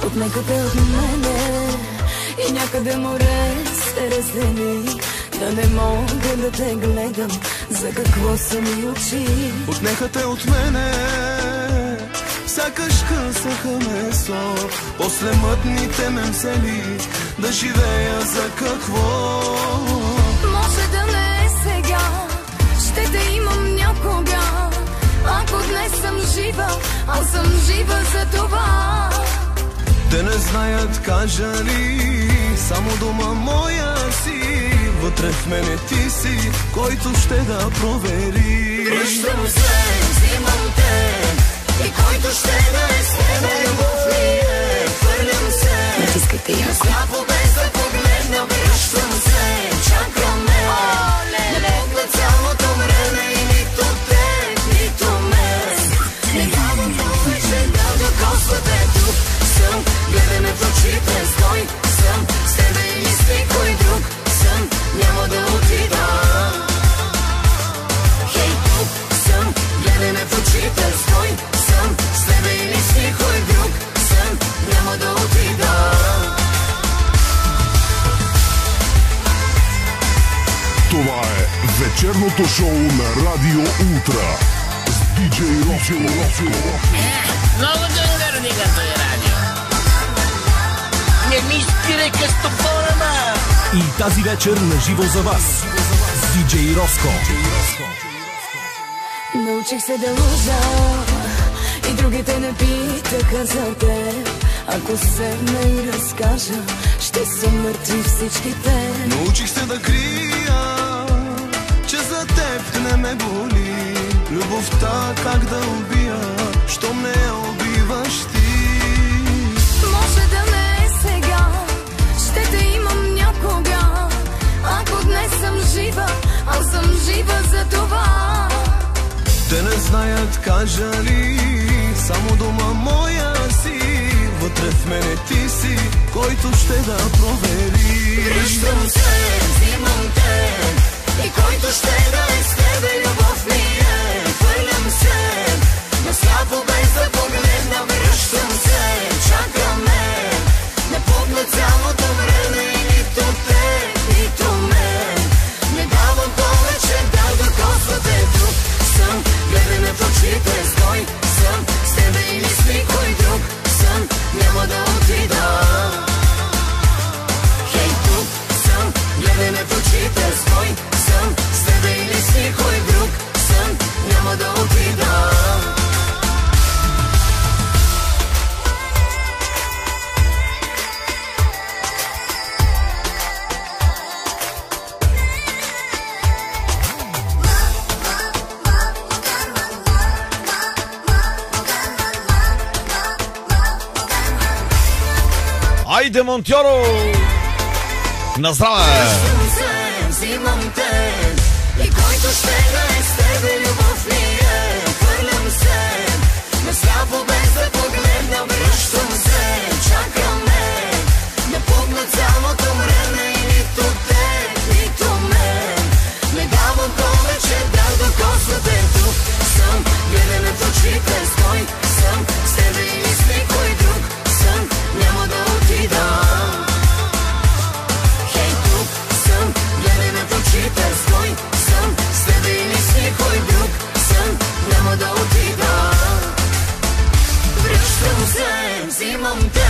Отнекате от мене и някъде море се раздели. Да не мога да те гледам, за какво са ми очи. Отнехате от мене, сякаш късаха месо. После мътните ме взели, да живея за какво? Може да не е сега, ще те имам някога. Ако днес съм жива, аз съм жива за това. Те не знаят, кажа ли, само дома моя си. Вътре в мене ти си, който ще да провери. Връщам се, взимам те, и който ще да е с тебе, любов ми е. Хвърлям се, натискайте я сляпо без да погледна. Връщам се, чакаме, не мога цялото време и нито те, нито мен. Не давам повече да докосвате, тук съм. Гледаме в очите, стой съм с тебе или с никой друг съм. Няма да отида. Хей, тук съм. Гледаме в очите, стой съм с тебе или с никой друг съм. Няма да отида. Това е вечерното шоу на Радио Ултра с диджей Роско. Много дънгърни като е радио. Не ми спирай къстофорама. И тази вечер наживо за вас с диджей Роско. Научих се да лъжа и другите не питаха за теб. Ако седна и разкажа, ще са мъртви всичките. Научих се да крия, че за теб не ме боли. Любовта как да убия, щом не я убиваш ти. Може да не е сега, ще те имам някога. Ако днес съм жива, аз съм жива за това. Те не знаят, кажа ли, само дома моя си. Вътре в мене ти си, който ще да провери. Връщам се, взимам те, и който ще да е с тебе, любов ми е. Хвърлям се, на сляпо без да погледна. Връщам се, чакаме, не пукна цялото време и нито те, нито мен. Не давам повече да докосвате, тук съм. Гледаме в очите, стой съм с тебе или с никой друг съм. Няма да отида. Хей, тук съм. Гледаме в очите, стой съм с тебе или с никой друг съм. Няма да отида. Айде, Монтьоро! На здраве! Взимам те, и който ще да е с тебе, любов ми е. Хвърлям се, на сляпо без да погледна. Връщам се, чакаме, не пукна цялото време и нито те, нито мен. Не давам повече да докосвате, тук съм. Гледаме в очите, стой съм с тебе или с никой друг съм. Няма да отида. Хей, тук съм. Гледаме в очите, стой съм с тебе или с никой друг съм. Няма да отида. Връщам се, взимам те,